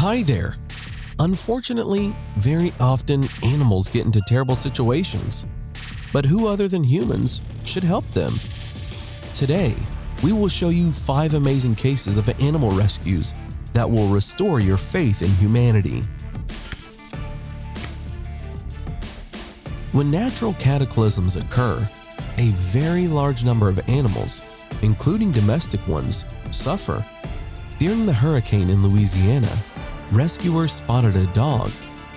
Hi there. Unfortunately, very often animals get into terrible situations, but who other than humans should help them? Today, we will show you 5 amazing cases of animal rescues that will restore your faith in humanity. When natural cataclysms occur, a very large number of animals, including domestic ones, suffer. During the hurricane in Louisiana, rescuers spotted a dog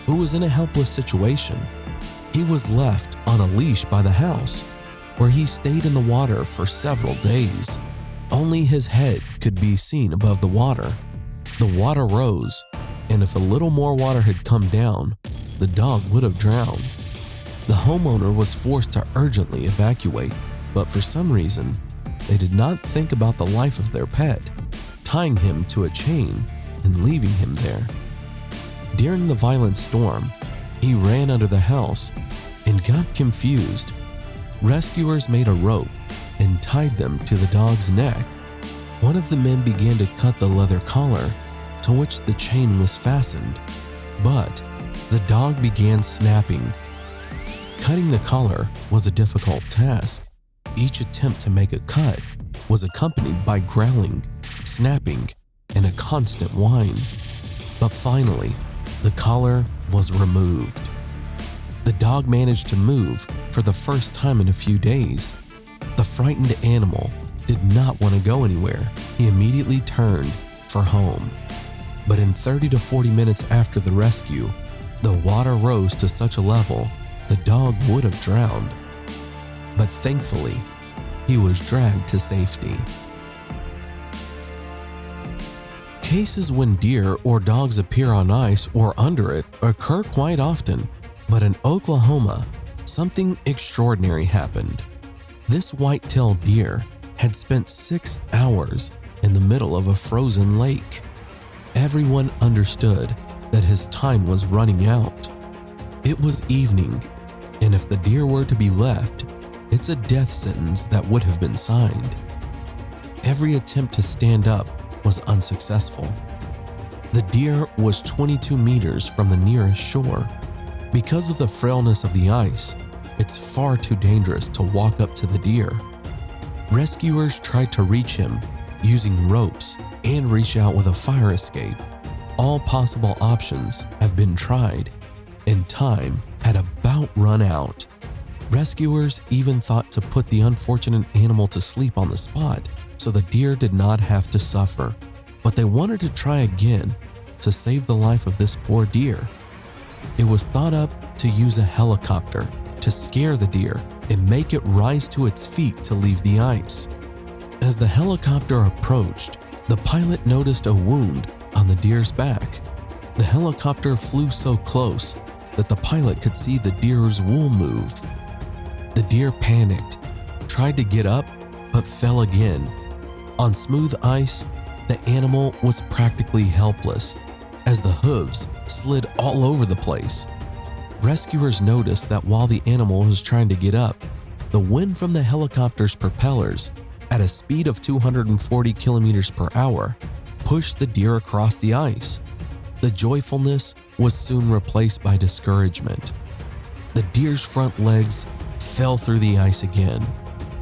who was in a helpless situation. He was left on a leash by the house, where he stayed in the water for several days. Only his head could be seen above the water. The water rose, and if a little more water had come down, the dog would have drowned. The homeowner was forced to urgently evacuate, but for some reason, they did not think about the life of their pet, tying him to a chain and leaving him there. During the violent storm, he ran under the house and got confused. Rescuers made a rope and tied them to the dog's neck. One of the men began to cut the leather collar to which the chain was fastened, but the dog began snapping. Cutting the collar was a difficult task. Each attempt to make a cut was accompanied by growling, snapping, and a constant whine. But finally, the collar was removed. The dog managed to move for the first time in a few days. The frightened animal did not want to go anywhere. He immediately turned for home. But in 30 to 40 minutes after the rescue, the water rose to such a level the dog would have drowned. But thankfully, he was dragged to safety. Cases when deer or dogs appear on ice or under it occur quite often, but in Oklahoma, something extraordinary happened. This white-tailed deer had spent 6 hours in the middle of a frozen lake. Everyone understood that his time was running out. It was evening, and if the deer were to be left, it's a death sentence that would have been signed. Every attempt to stand up was unsuccessful. The deer was 22 meters from the nearest shore. Because of the frailness of the ice, it's far too dangerous to walk up to the deer. Rescuers tried to reach him using ropes and reach out with a fire escape. All possible options have been tried, and time had about run out. Rescuers even thought to put the unfortunate animal to sleep on the spot so the deer did not have to suffer, but they wanted to try again to save the life of this poor deer. It was thought up to use a helicopter to scare the deer and make it rise to its feet to leave the ice. As the helicopter approached, the pilot noticed a wound on the deer's back. The helicopter flew so close that the pilot could see the deer's wool move. The deer panicked, tried to get up, but fell again. On smooth ice, the animal was practically helpless as the hooves slid all over the place. Rescuers noticed that while the animal was trying to get up, the wind from the helicopter's propellers at a speed of 240 kilometers per hour pushed the deer across the ice. The joyfulness was soon replaced by discouragement. The deer's front legs fell through the ice again.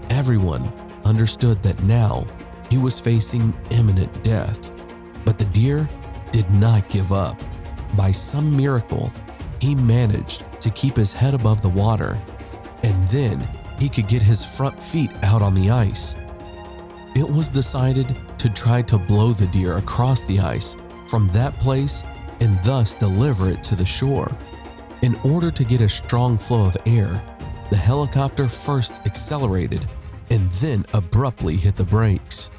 Everyone understood that now he was facing imminent death, but the deer did not give up. By some miracle, he managed to keep his head above the water, and then he could get his front feet out on the ice. It was decided to try to blow the deer across the ice from that place and thus deliver it to the shore. In order to get a strong flow of air, the helicopter first accelerated and then abruptly hit the brakes.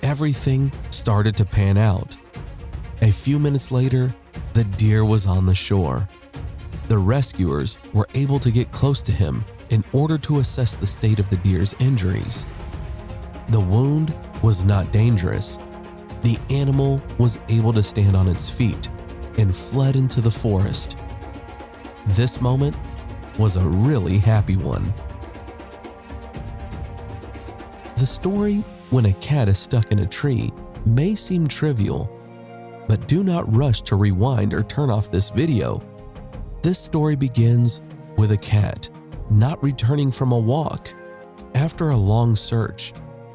Everything started to pan out. A few minutes later, the deer was on the shore. The rescuers were able to get close to him in order to assess the state of the deer's injuries. The wound was not dangerous. The animal was able to stand on its feet and fled into the forest. This moment was a really happy one. The story, when a cat is stuck in a tree, may seem trivial, but do not rush to rewind or turn off this video. This story begins with a cat not returning from a walk. After a long search,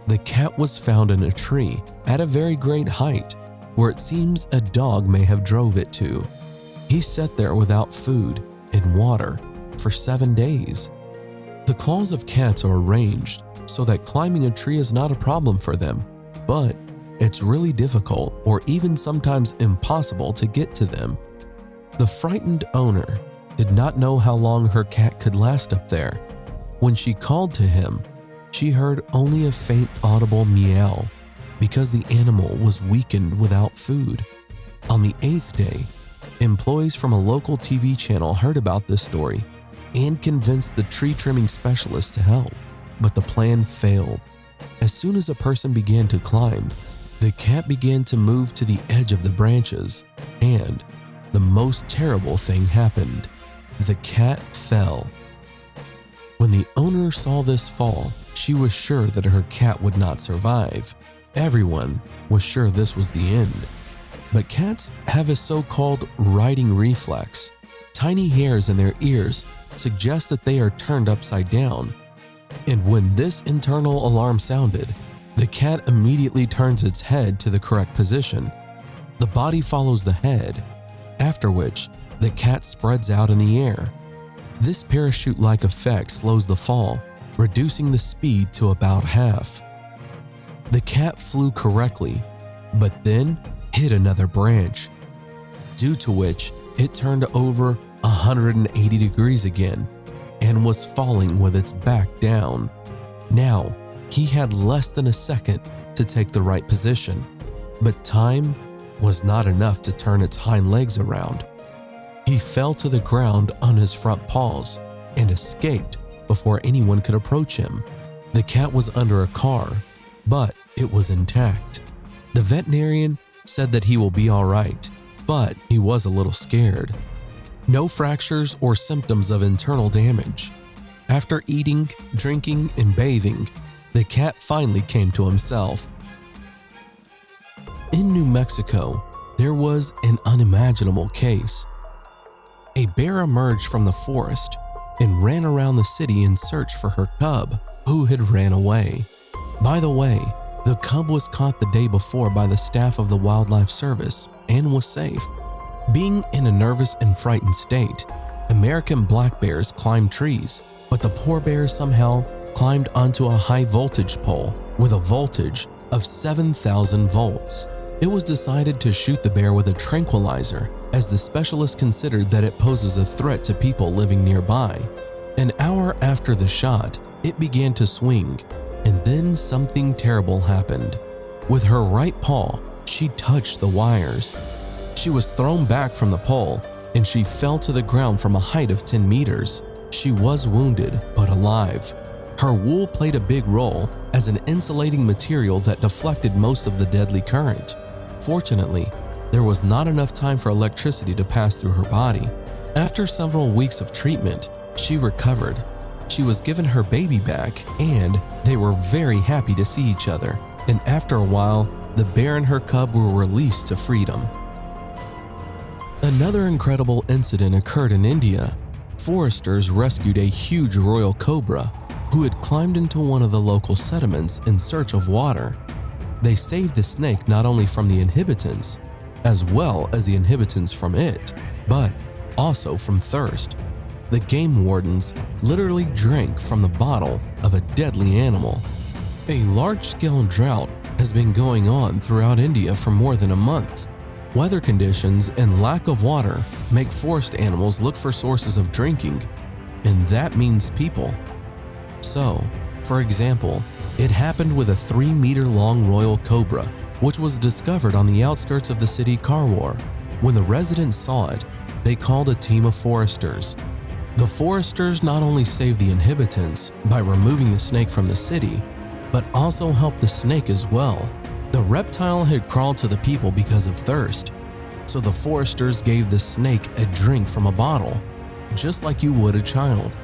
the cat was found in a tree at a very great height where it seems a dog may have drove it to. He sat there without food and water for 7 days. The claws of cats are arranged so that climbing a tree is not a problem for them, but it's really difficult or even sometimes impossible to get to them. The frightened owner did not know how long her cat could last up there. When she called to him, she heard only a faint audible meow because the animal was weakened without food. On the 8th day, employees from a local TV channel heard about this story and convinced the tree trimming specialist to help, but the plan failed. As soon as a person began to climb, the cat began to move to the edge of the branches, and the most terrible thing happened. The cat fell. When the owner saw this fall, she was sure that her cat would not survive. Everyone was sure this was the end. But cats have a so-called riding reflex. Tiny hairs in their ears suggest that they are turned upside down. And when this internal alarm sounded, the cat immediately turns its head to the correct position. The body follows the head, after which the cat spreads out in the air. This parachute-like effect slows the fall, reducing the speed to about half. The cat flew correctly, but then hit another branch, due to which it turned over 180 degrees again and was falling with its back down. Now, he had less than a second to take the right position, but time was not enough to turn its hind legs around. He fell to the ground on his front paws and escaped before anyone could approach him. The cat was under a car, but it was intact. The veterinarian said that he will be all right, but he was a little scared. No fractures or symptoms of internal damage. After eating, drinking, and bathing, the cat finally came to himself. In New Mexico, there was an unimaginable case. A bear emerged from the forest and ran around the city in search for her cub, who had ran away. By the way, the cub was caught the day before by the staff of the Wildlife Service and was safe. Being in a nervous and frightened state, American black bears climb trees, but the poor bear somehow climbed onto a high-voltage pole with a voltage of 7,000 volts. It was decided to shoot the bear with a tranquilizer, as the specialist considered that it poses a threat to people living nearby. An hour after the shot, it began to swing, and then something terrible happened. With her right paw, she touched the wires. She was thrown back from the pole, and she fell to the ground from a height of 10 meters. She was wounded, but alive. Her wool played a big role as an insulating material that deflected most of the deadly current. Fortunately, there was not enough time for electricity to pass through her body. After several weeks of treatment, she recovered. She was given her baby back, and they were very happy to see each other. And after a while, the bear and her cub were released to freedom. Another incredible incident occurred in India. Foresters rescued a huge royal cobra who had climbed into one of the local sediments in search of water. They saved the snake not only from the inhabitants, as well as the inhabitants from it, but also from thirst. The game wardens literally drank from the bottle of a deadly animal. A large-scale drought has been going on throughout India for more than a month. Weather conditions and lack of water make forest animals look for sources of drinking, and that means people. So, for example, it happened with a 3-meter-long royal cobra, which was discovered on the outskirts of the city Karwar. When the residents saw it, they called a team of foresters. The foresters not only saved the inhabitants by removing the snake from the city, but also helped the snake as well. The reptile had crawled to the people because of thirst, so the foresters gave the snake a drink from a bottle, just like you would a child.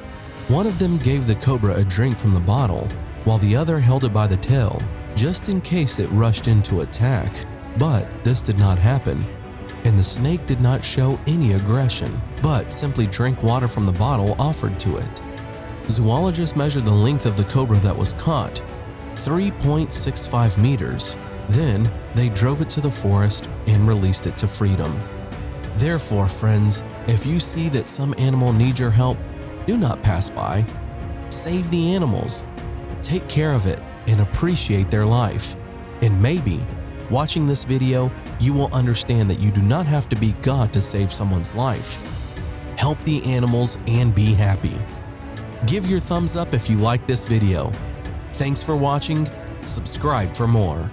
One of them gave the cobra a drink from the bottle, while the other held it by the tail, just in case it rushed in to attack. But this did not happen. and the snake did not show any aggression, but simply drank water from the bottle offered to it. Zoologists measured the length of the cobra that was caught, 3.65 meters. Then they drove it to the forest and released it to freedom. Therefore, friends, if you see that some animal needs your help, do not pass by. Save the animals, take care of it, and appreciate their life. And maybe, watching this video, you will understand that you do not have to be God to save someone's life. Help the animals and be happy. Give your thumbs up if you like this video. Thanks for watching. Subscribe for more.